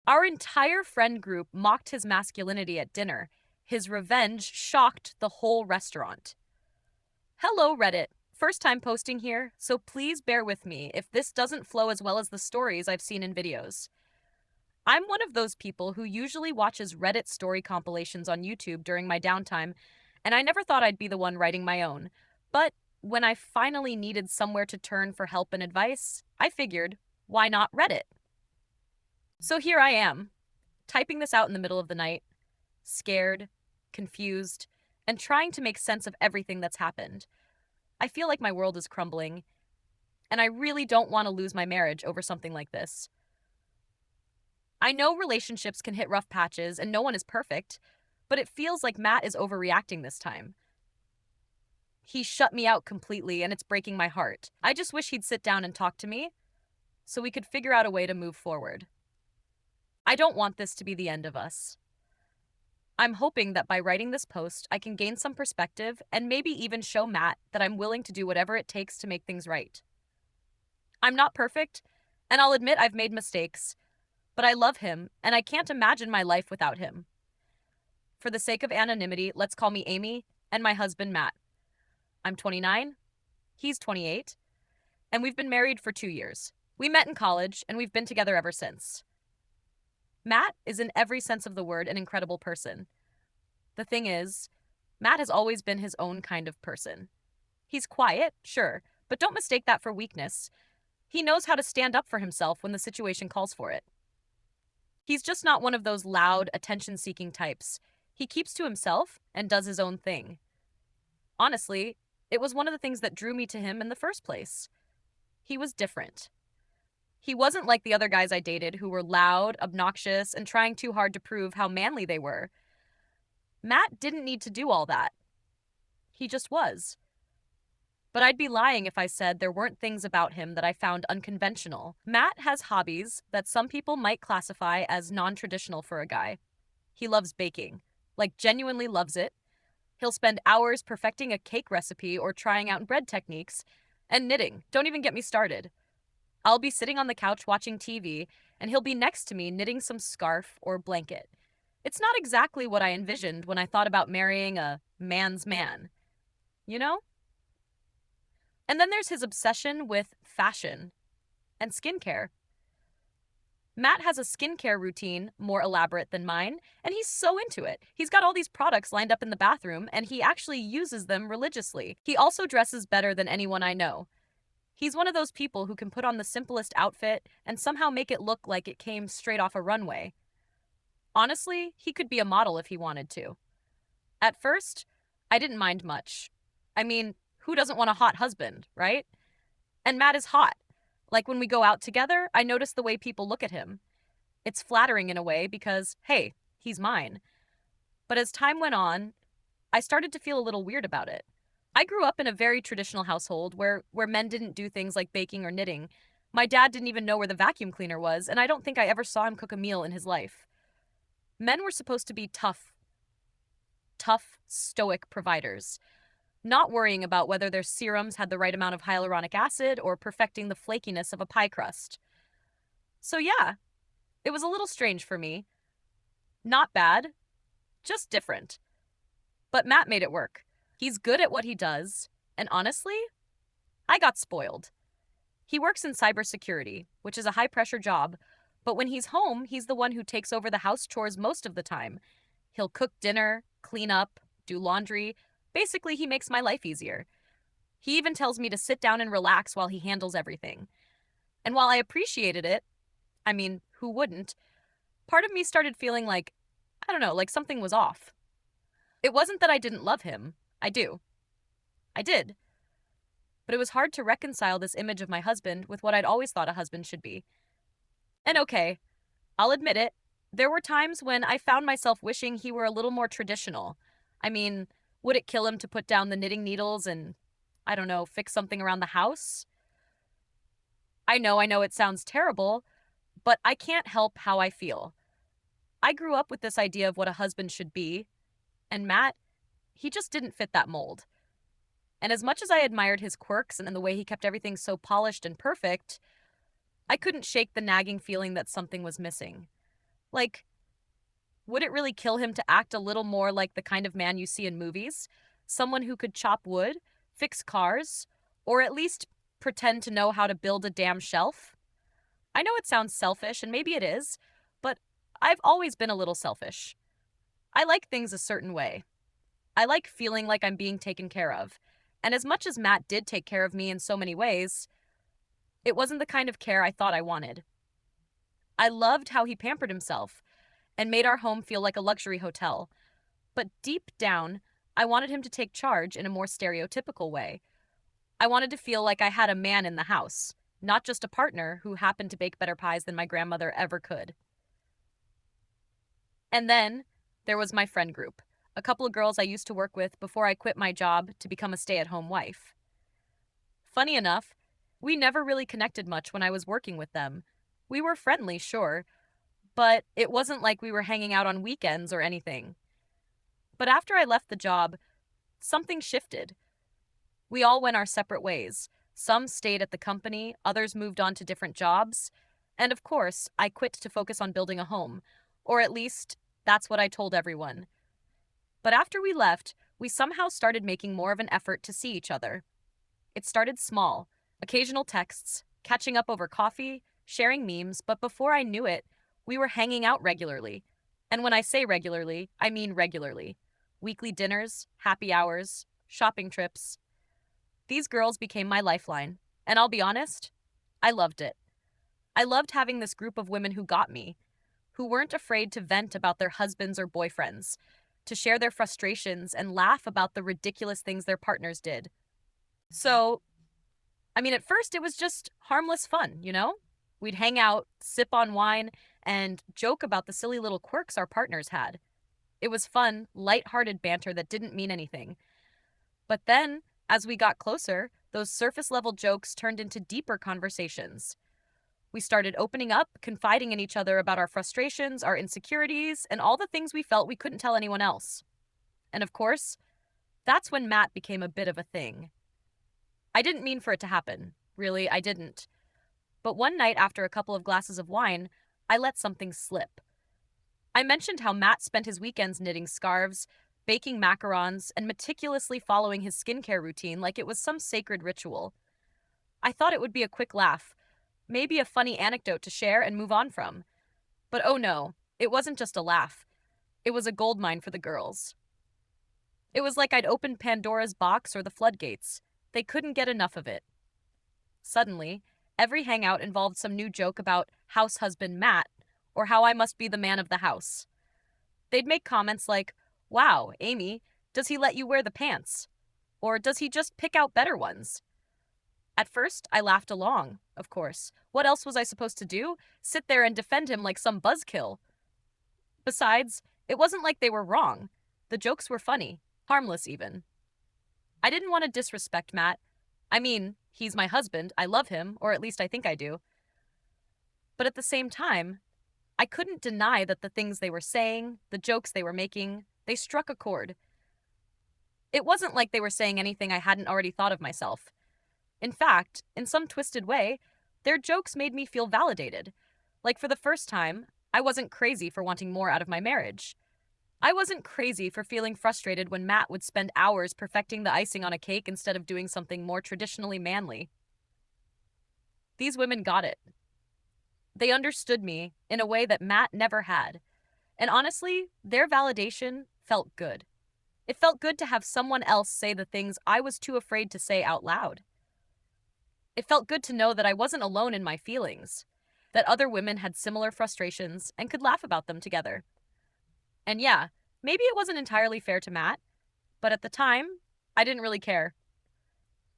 Our entire friend group mocked his masculinity at dinner. His revenge shocked the whole restaurant. Hello, Reddit. First time posting here, so please bear with me if this doesn't flow as well as the stories I've seen in videos. I'm one of those people who usually watches Reddit story compilations on YouTube during my downtime, and I never thought I'd be the one writing my own. But when I finally needed somewhere to turn for help and advice, I figured, why not Reddit? So here I am, typing this out in the middle of the night, scared, confused, and trying to make sense of everything that's happened. I feel like my world is crumbling, and I really don't want to lose my marriage over something like this. I know relationships can hit rough patches and no one is perfect, but it feels like Matt is overreacting this time. He shut me out completely and it's breaking my heart. I just wish he'd sit down and talk to me so we could figure out a way to move forward. I don't want this to be the end of us. I'm hoping that by writing this post, I can gain some perspective and maybe even show Matt that I'm willing to do whatever it takes to make things right. I'm not perfect, and I'll admit I've made mistakes, but I love him and I can't imagine my life without him. For the sake of anonymity, let's call me Amy and my husband Matt. I'm 29, he's 28, and we've been married for 2 years. We met in college and we've been together ever since. Matt is in every sense of the word an incredible person. The thing is, Matt has always been his own kind of person. He's quiet, sure, but don't mistake that for weakness. He knows how to stand up for himself when the situation calls for it. He's just not one of those loud, attention-seeking types. He keeps to himself and does his own thing. Honestly, it was one of the things that drew me to him in the first place. He was different. He wasn't like the other guys I dated who were loud, obnoxious, and trying too hard to prove how manly they were. Matt didn't need to do all that. He just was. But I'd be lying if I said there weren't things about him that I found unconventional. Matt has hobbies that some people might classify as non-traditional for a guy. He loves baking, like genuinely loves it. He'll spend hours perfecting a cake recipe or trying out bread techniques, and knitting. Don't even get me started. I'll be sitting on the couch watching TV, and he'll be next to me knitting some scarf or blanket. It's not exactly what I envisioned when I thought about marrying a man's man. You know? And then there's his obsession with fashion and skincare. Matt has a skincare routine more elaborate than mine, and he's so into it. He's got all these products lined up in the bathroom, and he actually uses them religiously. He also dresses better than anyone I know. He's one of those people who can put on the simplest outfit and somehow make it look like it came straight off a runway. Honestly, he could be a model if he wanted to. At first, I didn't mind much. I mean, who doesn't want a hot husband, right? And Matt is hot. Like when we go out together, I notice the way people look at him. It's flattering in a way because, hey, he's mine. But as time went on, I started to feel a little weird about it. I grew up in a very traditional household where men didn't do things like baking or knitting. My dad didn't even know where the vacuum cleaner was, and I don't think I ever saw him cook a meal in his life. Men were supposed to be tough, stoic providers, not worrying about whether their serums had the right amount of hyaluronic acid or perfecting the flakiness of a pie crust. So yeah, it was a little strange for me. Not bad, just different. But Matt made it work. He's good at what he does, and honestly, I got spoiled. He works in cybersecurity, which is a high-pressure job, but when he's home, he's the one who takes over the house chores most of the time. He'll cook dinner, clean up, do laundry. Basically, he makes my life easier. He even tells me to sit down and relax while he handles everything. And while I appreciated it, I mean, who wouldn't? Part of me started feeling like, I don't know, like something was off. It wasn't that I didn't love him. I do. I did. But it was hard to reconcile this image of my husband with what I'd always thought a husband should be. And okay, I'll admit it, there were times when I found myself wishing he were a little more traditional. I mean, would it kill him to put down the knitting needles and, I don't know, fix something around the house? I know it sounds terrible, but I can't help how I feel. I grew up with this idea of what a husband should be, and Matt, he just didn't fit that mold. And as much as I admired his quirks and the way he kept everything so polished and perfect, I couldn't shake the nagging feeling that something was missing. Like, would it really kill him to act a little more like the kind of man you see in movies? Someone who could chop wood, fix cars, or at least pretend to know how to build a damn shelf? I know it sounds selfish, and maybe it is, but I've always been a little selfish. I like things a certain way. I like feeling like I'm being taken care of. And as much as Matt did take care of me in so many ways, it wasn't the kind of care I thought I wanted. I loved how he pampered himself and made our home feel like a luxury hotel. But deep down, I wanted him to take charge in a more stereotypical way. I wanted to feel like I had a man in the house, not just a partner who happened to bake better pies than my grandmother ever could. And then there was my friend group, a couple of girls I used to work with before I quit my job to become a stay at home wife. Funny enough, we never really connected much when I was working with them. We were friendly, sure, but it wasn't like we were hanging out on weekends or anything. But after I left the job, something shifted. We all went our separate ways. Some stayed at the company, others moved on to different jobs. And of course, I quit to focus on building a home. Or at least, that's what I told everyone. But after we left, we somehow started making more of an effort to see each other. It started small, occasional texts, catching up over coffee, sharing memes, but before I knew it, we were hanging out regularly. And when I say regularly, I mean regularly. Weekly dinners, happy hours, shopping trips. These girls became my lifeline, and I'll be honest, I loved it. I loved having this group of women who got me, who weren't afraid to vent about their husbands or boyfriends, to share their frustrations and laugh about the ridiculous things their partners did. So, at first it was just harmless fun, you know? We'd hang out, sip on wine, and joke about the silly little quirks our partners had. It was fun, light-hearted banter that didn't mean anything. But then, as we got closer, those surface-level jokes turned into deeper conversations. We started opening up, confiding in each other about our frustrations, our insecurities, and all the things we felt we couldn't tell anyone else. And of course, that's when Matt became a bit of a thing. I didn't mean for it to happen. Really, I didn't. But one night after a couple of glasses of wine, I let something slip. I mentioned how Matt spent his weekends knitting scarves, baking macarons, and meticulously following his skincare routine like it was some sacred ritual. I thought it would be a quick laugh, maybe a funny anecdote to share and move on from. But oh no, it wasn't just a laugh. It was a goldmine for the girls. It was like I'd opened Pandora's box or the floodgates. They couldn't get enough of it. Suddenly, every hangout involved some new joke about house husband Matt, or how I must be the man of the house. They'd make comments like, "Wow, Amy, does he let you wear the pants? Or does he just pick out better ones?" At first, I laughed along, of course. What else was I supposed to do? Sit there and defend him like some buzzkill? Besides, it wasn't like they were wrong. The jokes were funny, harmless even. I didn't want to disrespect Matt. He's my husband, I love him, or at least I think I do. But at the same time, I couldn't deny that the things they were saying, the jokes they were making, they struck a chord. It wasn't like they were saying anything I hadn't already thought of myself. In fact, in some twisted way, their jokes made me feel validated. Like for the first time, I wasn't crazy for wanting more out of my marriage. I wasn't crazy for feeling frustrated when Matt would spend hours perfecting the icing on a cake instead of doing something more traditionally manly. These women got it. They understood me in a way that Matt never had. And honestly, their validation felt good. It felt good to have someone else say the things I was too afraid to say out loud. It felt good to know that I wasn't alone in my feelings, that other women had similar frustrations and could laugh about them together. And yeah, maybe it wasn't entirely fair to Matt, but at the time, I didn't really care.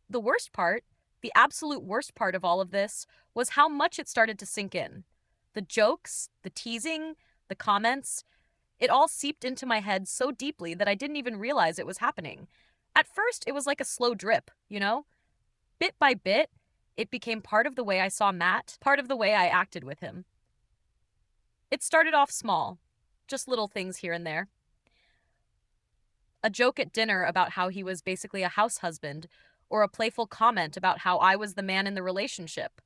The worst part, the absolute worst part of all of this, was how much it started to sink in. The jokes, the teasing, the comments, it all seeped into my head so deeply that I didn't even realize it was happening. At first, it was like a slow drip, you know? Bit by bit, it became part of the way I saw Matt, part of the way I acted with him. It started off small, just little things here and there. A joke at dinner about how he was basically a house husband, or a playful comment about how I was the man in the relationship.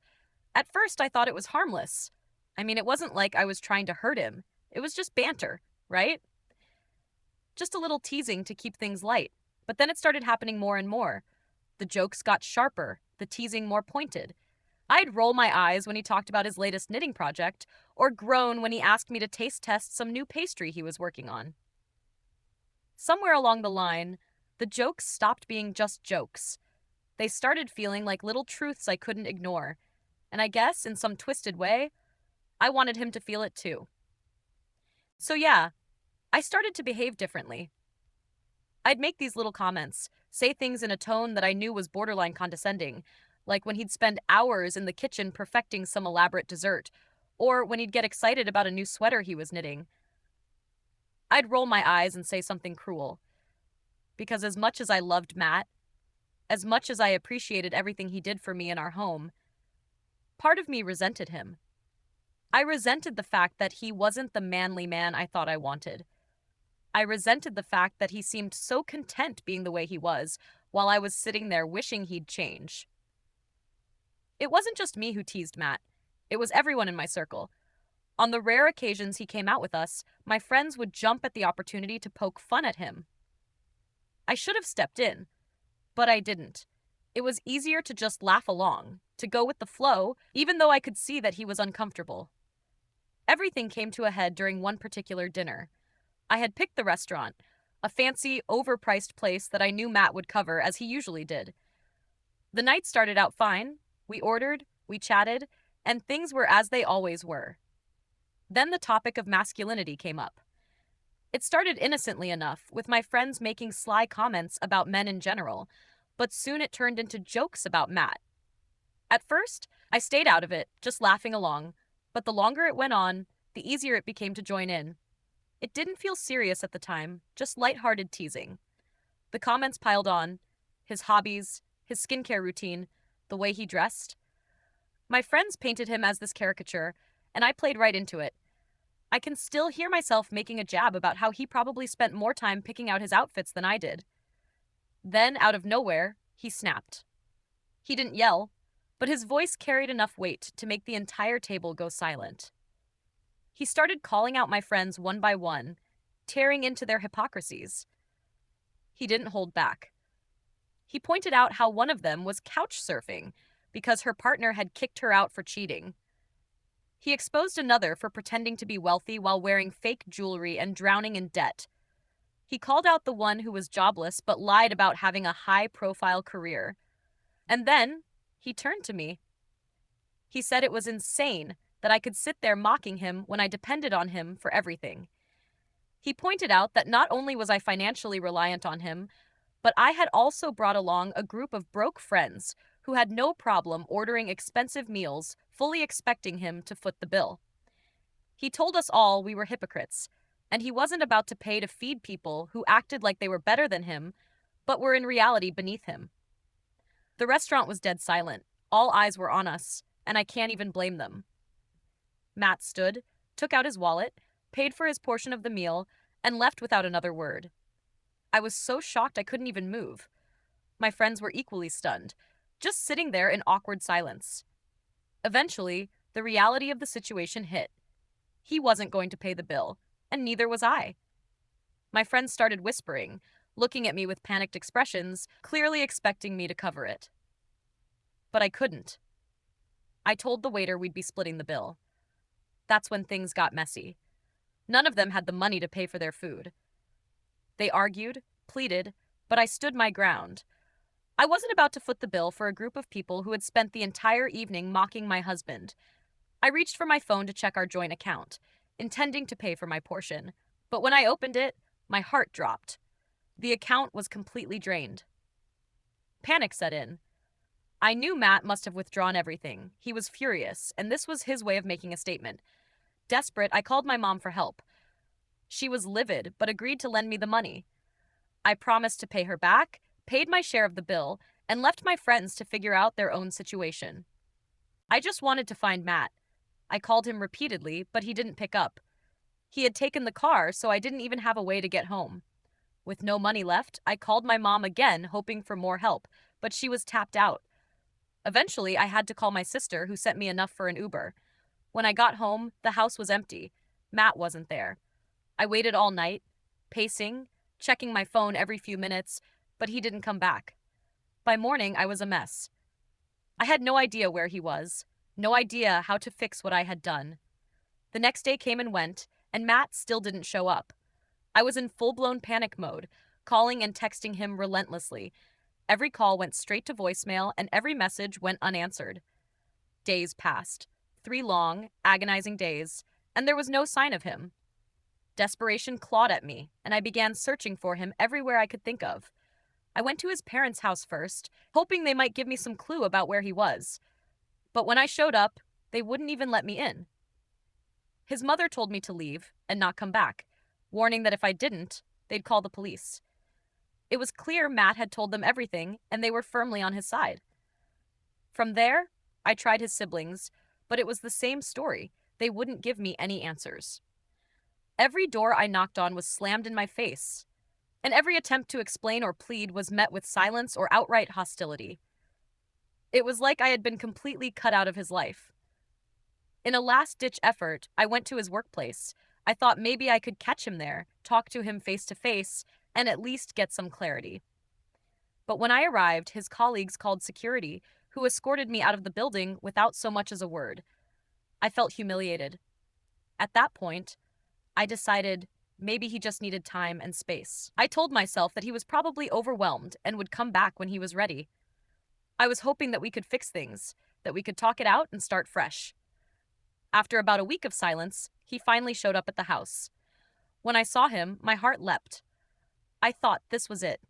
At first, I thought it was harmless. It wasn't like I was trying to hurt him. It was just banter, right? Just a little teasing to keep things light. But then it started happening more and more. The jokes got sharper, the teasing more pointed. I'd roll my eyes when he talked about his latest knitting project, or groan when he asked me to taste test some new pastry he was working on. Somewhere along the line, the jokes stopped being just jokes. They started feeling like little truths I couldn't ignore. And I guess, in some twisted way, I wanted him to feel it too. So yeah, I started to behave differently. I'd make these little comments, say things in a tone that I knew was borderline condescending, like when he'd spend hours in the kitchen perfecting some elaborate dessert, or when he'd get excited about a new sweater he was knitting. I'd roll my eyes and say something cruel, because as much as I loved Matt, as much as I appreciated everything he did for me in our home, part of me resented him. I resented the fact that he wasn't the manly man I thought I wanted. I resented the fact that he seemed so content being the way he was, while I was sitting there wishing he'd change. It wasn't just me who teased Matt. It was everyone in my circle. On the rare occasions he came out with us, my friends would jump at the opportunity to poke fun at him. I should have stepped in, but I didn't. It was easier to just laugh along, to go with the flow, even though I could see that he was uncomfortable. Everything came to a head during one particular dinner. I had picked the restaurant, a fancy, overpriced place that I knew Matt would cover as he usually did. The night started out fine. We ordered, we chatted, and things were as they always were. Then the topic of masculinity came up. It started innocently enough, with my friends making sly comments about men in general, but soon it turned into jokes about Matt. At first, I stayed out of it, just laughing along, but the longer it went on, the easier it became to join in. It didn't feel serious at the time, just lighthearted teasing. The comments piled on: his hobbies, his skincare routine, the way he dressed. My friends painted him as this caricature, and I played right into it. I can still hear myself making a jab about how he probably spent more time picking out his outfits than I did. Then, out of nowhere, he snapped. He didn't yell, but his voice carried enough weight to make the entire table go silent. He started calling out my friends one by one, tearing into their hypocrisies. He didn't hold back. He pointed out how one of them was couch surfing because her partner had kicked her out for cheating. He exposed another for pretending to be wealthy while wearing fake jewelry and drowning in debt. He called out the one who was jobless but lied about having a high-profile career. And then he turned to me. He said it was insane that I could sit there mocking him when I depended on him for everything. He pointed out that not only was I financially reliant on him, but I had also brought along a group of broke friends who had no problem ordering expensive meals, fully expecting him to foot the bill. He told us all we were hypocrites, and he wasn't about to pay to feed people who acted like they were better than him, but were in reality beneath him. The restaurant was dead silent. All eyes were on us, and I can't even blame them. Matt stood, took out his wallet, paid for his portion of the meal, and left without another word. I was so shocked I couldn't even move. My friends were equally stunned, just sitting there in awkward silence. Eventually, the reality of the situation hit. He wasn't going to pay the bill, and neither was I. My friends started whispering, looking at me with panicked expressions, clearly expecting me to cover it. But I couldn't. I told the waiter we'd be splitting the bill. That's when things got messy. None of them had the money to pay for their food. They argued, pleaded, but I stood my ground. I wasn't about to foot the bill for a group of people who had spent the entire evening mocking my husband. I reached for my phone to check our joint account, intending to pay for my portion. But when I opened it, my heart dropped. The account was completely drained. Panic set in. I knew Matt must have withdrawn everything. He was furious, and this was his way of making a statement. Desperate, I called my mom for help. She was livid, but agreed to lend me the money. I promised to pay her back, paid my share of the bill, and left my friends to figure out their own situation. I just wanted to find Matt. I called him repeatedly, but he didn't pick up. He had taken the car, so I didn't even have a way to get home. With no money left, I called my mom again, hoping for more help, but she was tapped out. Eventually, I had to call my sister, who sent me enough for an Uber. When I got home, the house was empty. Matt wasn't there. I waited all night, pacing, checking my phone every few minutes, but he didn't come back. By morning, I was a mess. I had no idea where he was, no idea how to fix what I had done. The next day came and went, and Matt still didn't show up. I was in full-blown panic mode, calling and texting him relentlessly. Every call went straight to voicemail, and every message went unanswered. Days passed. 3 long, agonizing days, and there was no sign of him. Desperation clawed at me, and I began searching for him everywhere I could think of. I went to his parents' house first, hoping they might give me some clue about where he was. But when I showed up, they wouldn't even let me in. His mother told me to leave and not come back, warning that if I didn't, they'd call the police. It was clear Matt had told them everything, and they were firmly on his side. From there, I tried his siblings, but it was the same story. They wouldn't give me any answers. Every door I knocked on was slammed in my face, and every attempt to explain or plead was met with silence or outright hostility. It was like I had been completely cut out of his life. In a last-ditch effort, I went to his workplace. I thought maybe I could catch him there, talk to him face to face, and at least get some clarity. But when I arrived, his colleagues called security, who escorted me out of the building without so much as a word. I felt humiliated. At that point, I decided maybe he just needed time and space. I told myself that he was probably overwhelmed and would come back when he was ready. I was hoping that we could fix things, that we could talk it out and start fresh. After about a week of silence, he finally showed up at the house. When I saw him, my heart leapt. I thought this was it,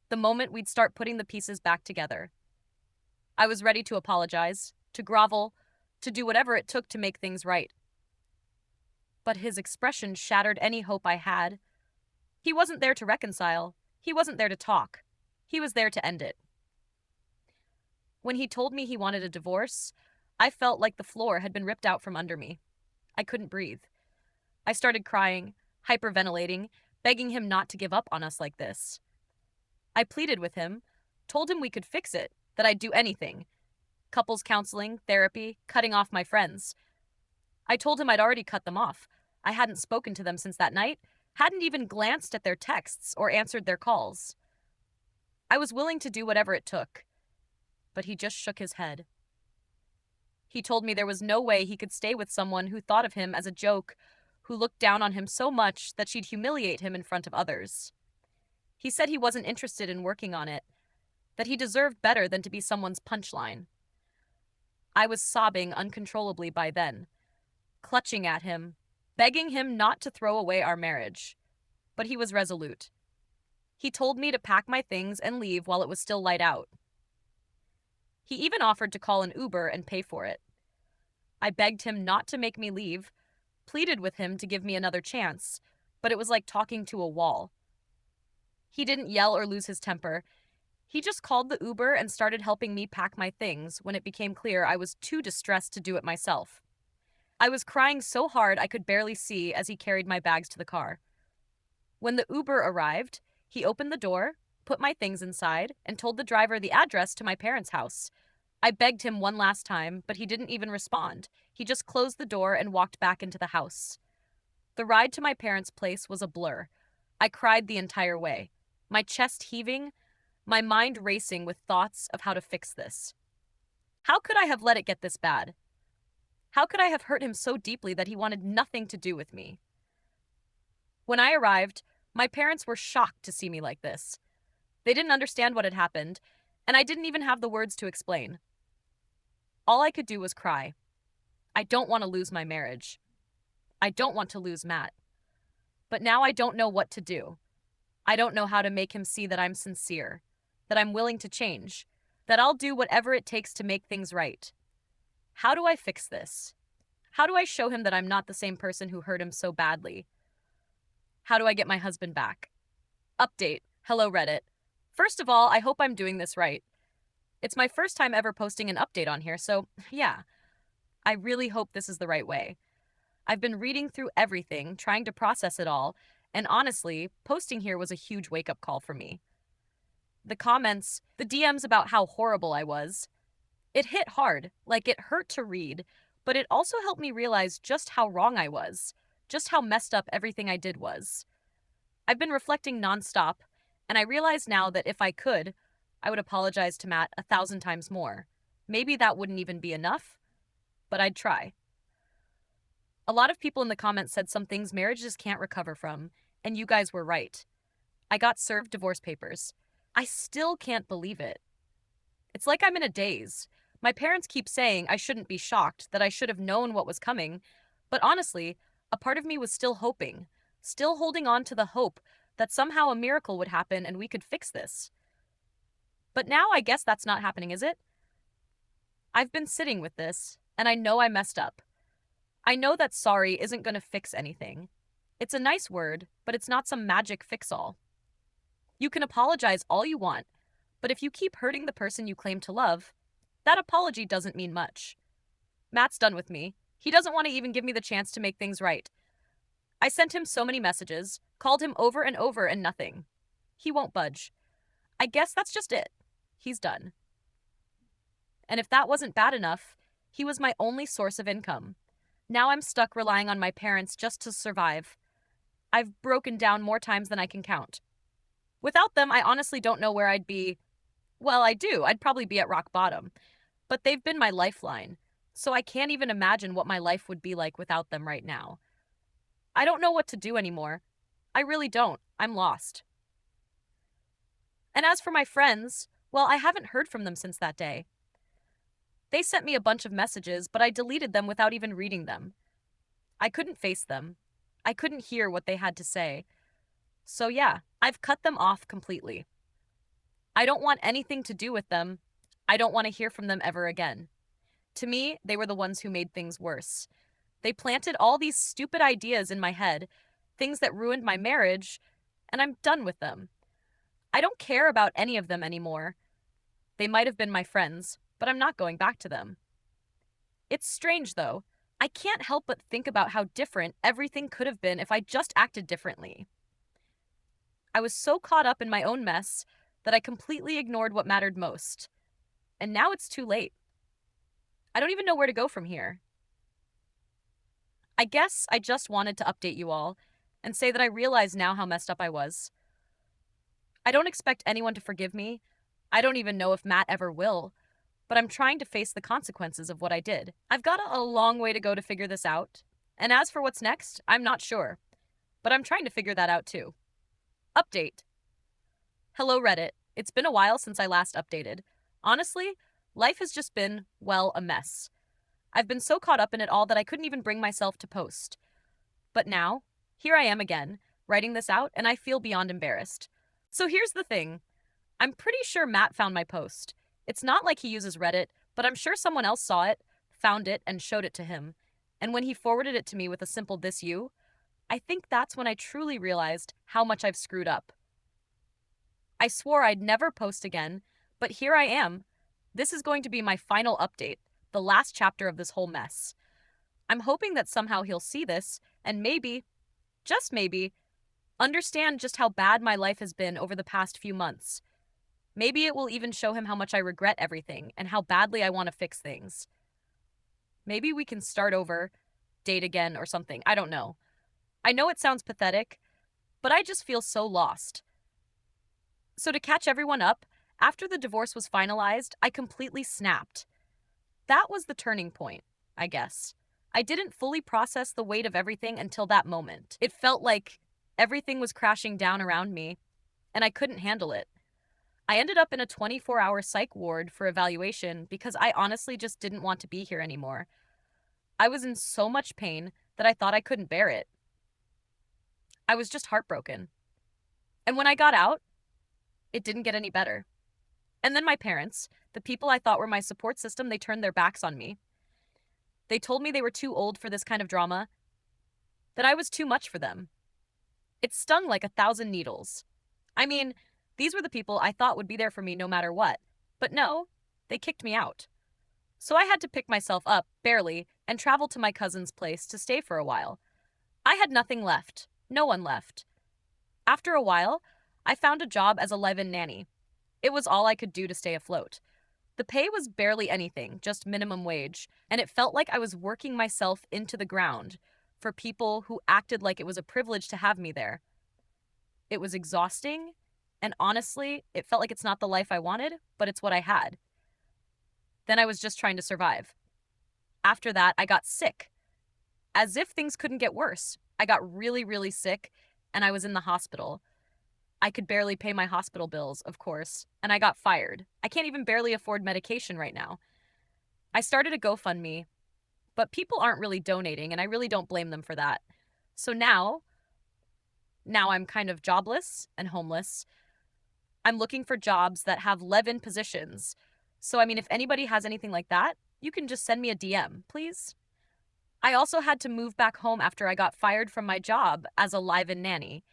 the moment we'd start putting the pieces back together. I was ready to apologize, to grovel, to do whatever it took to make things right. But his expression shattered any hope I had. He wasn't there to reconcile. He wasn't there to talk. He was there to end it. When he told me he wanted a divorce, I felt like the floor had been ripped out from under me. I couldn't breathe. I started crying, hyperventilating, begging him not to give up on us like this. I pleaded with him, told him we could fix it, that I'd do anything. Couples counseling, therapy, cutting off my friends. I told him I'd already cut them off. I hadn't spoken to them since that night, hadn't even glanced at their texts or answered their calls. I was willing to do whatever it took, but he just shook his head. He told me there was no way he could stay with someone who thought of him as a joke, who looked down on him so much that she'd humiliate him in front of others. He said he wasn't interested in working on it, that he deserved better than to be someone's punchline. I was sobbing uncontrollably by then, clutching at him, begging him not to throw away our marriage. But he was resolute. He told me to pack my things and leave while it was still light out. He even offered to call an Uber and pay for it. I begged him not to make me leave, pleaded with him to give me another chance, but it was like talking to a wall. He didn't yell or lose his temper. He just called the Uber and started helping me pack my things when it became clear I was too distressed to do it myself. I was crying so hard I could barely see as he carried my bags to the car. When the Uber arrived, he opened the door, put my things inside, and told the driver the address to my parents' house. I begged him one last time, but he didn't even respond. He just closed the door and walked back into the house. The ride to my parents' place was a blur. I cried the entire way, my chest heaving, my mind racing with thoughts of how to fix this. How could I have let it get this bad? How could I have hurt him so deeply that he wanted nothing to do with me? When I arrived, my parents were shocked to see me like this. They didn't understand what had happened, and I didn't even have the words to explain. All I could do was cry. I don't want to lose my marriage. I don't want to lose Matt. But now I don't know what to do. I don't know how to make him see that I'm sincere, that I'm willing to change, that I'll do whatever it takes to make things right. How do I fix this? How do I show him that I'm not the same person who hurt him so badly? How do I get my husband back? Update. Hello, Reddit. First of all, I hope I'm doing this right. It's my first time ever posting an update on here, so yeah, I really hope this is the right way. I've been reading through everything, trying to process it all, and honestly, posting here was a huge wake-up call for me. The comments, the DMs about how horrible I was, it hit hard, like it hurt to read, but it also helped me realize just how wrong I was. just how messed up everything I did was. I've been reflecting nonstop, and I realize now that if I could, I would apologize to Matt 1,000 times more. Maybe that wouldn't even be enough, but I'd try. A lot of people in the comments said some things marriages can't recover from, and you guys were right. I got served divorce papers. I still can't believe it. It's like I'm in a daze. My parents keep saying I shouldn't be shocked, that I should have known what was coming, but honestly, a part of me was still hoping, still holding on to the hope that somehow a miracle would happen and we could fix this. But now I guess that's not happening, is it? I've been sitting with this, and I know I messed up. I know that sorry isn't going to fix anything. It's a nice word, but it's not some magic fix-all. You can apologize all you want, but if you keep hurting the person you claim to love, that apology doesn't mean much. Matt's done with me. He doesn't want to even give me the chance to make things right. I sent him so many messages, called him over and over, and nothing. He won't budge. I guess that's just it. He's done. And if that wasn't bad enough, he was my only source of income. Now I'm stuck relying on my parents just to survive. I've broken down more times than I can count. Without them, I honestly don't know where I'd be. Well, I do. I'd probably be at rock bottom. But they've been my lifeline, so I can't even imagine what my life would be like without them right now. I don't know what to do anymore. I really don't. I'm lost. And as for my friends, well, I haven't heard from them since that day. They sent me a bunch of messages, but I deleted them without even reading them. I couldn't face them. I couldn't hear what they had to say. So yeah, I've cut them off completely. I don't want anything to do with them. I don't want to hear from them ever again. To me, they were the ones who made things worse. They planted all these stupid ideas in my head, things that ruined my marriage, and I'm done with them. I don't care about any of them anymore. They might have been my friends, but I'm not going back to them. It's strange, though. I can't help but think about how different everything could have been if I just acted differently. I was so caught up in my own mess that I completely ignored what mattered most. And now it's too late. I don't even know where to go from here. I guess I just wanted to update you all and say that I realize now how messed up I was. I don't expect anyone to forgive me. I don't even know if Matt ever will, but I'm trying to face the consequences of what I did. I've got a long way to go to figure this out, and as for what's next, I'm not sure, but I'm trying to figure that out too. Update. Hello, Reddit. It's been a while since I last updated. Honestly, life has just been, well, a mess. I've been so caught up in it all that I couldn't even bring myself to post. But now, here I am again, writing this out, and I feel beyond embarrassed. So here's the thing. I'm pretty sure Matt found my post. It's not like he uses Reddit, but I'm sure someone else saw it, found it, and showed it to him. And when he forwarded it to me with a simple "this you," I think that's when I truly realized how much I've screwed up. I swore I'd never post again, but here I am. This is going to be my final update, the last chapter of this whole mess. I'm hoping that somehow he'll see this and maybe, just maybe, understand just how bad my life has been over the past few months. Maybe it will even show him how much I regret everything and how badly I want to fix things. Maybe we can start over, date again, or something. I don't know. I know it sounds pathetic, but I just feel so lost. So to catch everyone up, after the divorce was finalized, I completely snapped. That was the turning point, I guess. I didn't fully process the weight of everything until that moment. It felt like everything was crashing down around me, and I couldn't handle it. I ended up in a 24-hour psych ward for evaluation because I honestly just didn't want to be here anymore. I was in so much pain that I thought I couldn't bear it. I was just heartbroken. And when I got out, it didn't get any better. And then my parents, the people I thought were my support system, they turned their backs on me. They told me they were too old for this kind of drama, that I was too much for them. It stung like 1,000 needles. I mean, these were the people I thought would be there for me no matter what. But no, they kicked me out. So I had to pick myself up, barely, and travel to my cousin's place to stay for a while. I had nothing left. No one left. After a while, I found a job as a live-in nanny. It was all I could do to stay afloat. The pay was barely anything, just minimum wage, and it felt like I was working myself into the ground for people who acted like it was a privilege to have me there. It was exhausting, and honestly, it felt like it's not the life I wanted, but it's what I had. Then I was just trying to survive. After that, I got sick, as if things couldn't get worse. I got really, really sick, and I was in the hospital. I could barely pay my hospital bills, of course, and I got fired. I can't even barely afford medication right now. I started a GoFundMe, but people aren't really donating, and I really don't blame them for that. So now I'm kind of jobless and homeless. I'm looking for jobs that have live-in positions. So, I mean, if anybody has anything like that, you can just send me a DM, please. I also had to move back home after I got fired from my job as a live-in nanny.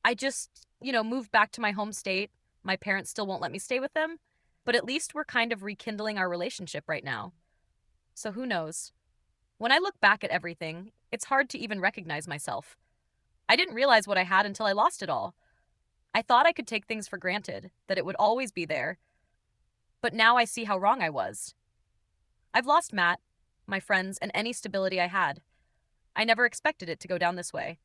I just, moved back to my home state. My parents still won't let me stay with them, but at least we're kind of rekindling our relationship right now. So who knows? When I look back at everything, it's hard to even recognize myself. I didn't realize what I had until I lost it all. I thought I could take things for granted, that it would always be there. But now I see how wrong I was. I've lost Matt, my friends, and any stability I had. I never expected it to go down this way.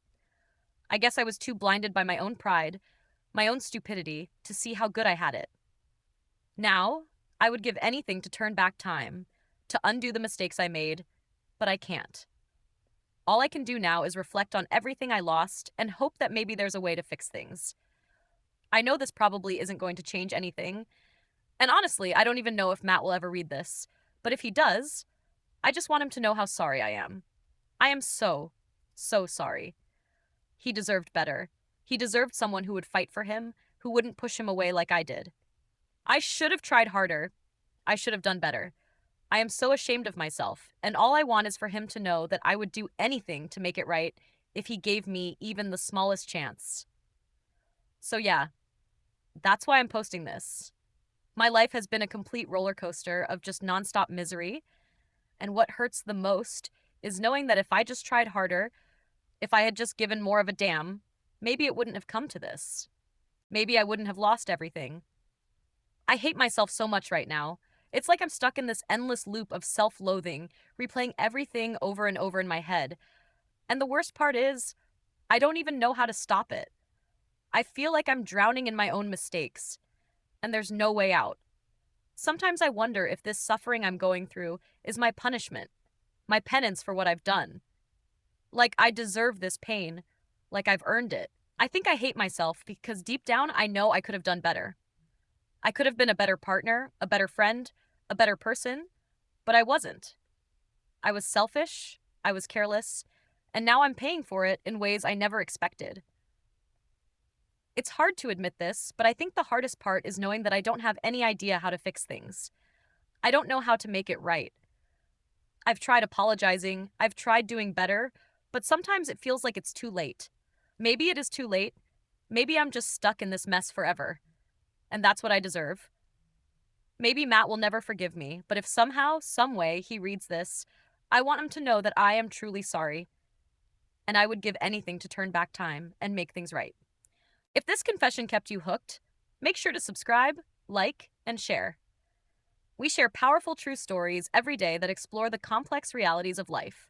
I guess I was too blinded by my own pride, my own stupidity, to see how good I had it. Now, I would give anything to turn back time, to undo the mistakes I made, but I can't. All I can do now is reflect on everything I lost and hope that maybe there's a way to fix things. I know this probably isn't going to change anything, and honestly, I don't even know if Matt will ever read this, but if he does, I just want him to know how sorry I am. I am so, so sorry. He deserved better. He deserved someone who would fight for him, who wouldn't push him away like I did. I should have tried harder. I should have done better. I am so ashamed of myself, and all I want is for him to know that I would do anything to make it right if he gave me even the smallest chance. So yeah, that's why I'm posting this. My life has been a complete roller coaster of just nonstop misery, and what hurts the most is knowing that if I just tried harder, if I had just given more of a damn, maybe it wouldn't have come to this. Maybe I wouldn't have lost everything. I hate myself so much right now. It's like I'm stuck in this endless loop of self-loathing, replaying everything over and over in my head. And the worst part is, I don't even know how to stop it. I feel like I'm drowning in my own mistakes, and there's no way out. Sometimes I wonder if this suffering I'm going through is my punishment, my penance for what I've done. Like I deserve this pain, like I've earned it. I think I hate myself because deep down I know I could have done better. I could have been a better partner, a better friend, a better person, but I wasn't. I was selfish, I was careless, and now I'm paying for it in ways I never expected. It's hard to admit this, but I think the hardest part is knowing that I don't have any idea how to fix things. I don't know how to make it right. I've tried apologizing, I've tried doing better, but sometimes it feels like it's too late. Maybe it is too late. Maybe I'm just stuck in this mess forever. And that's what I deserve. Maybe Matt will never forgive me, but if somehow, some way he reads this, I want him to know that I am truly sorry. And I would give anything to turn back time and make things right. If this confession kept you hooked, make sure to subscribe, like, and share. We share powerful true stories every day that explore the complex realities of life.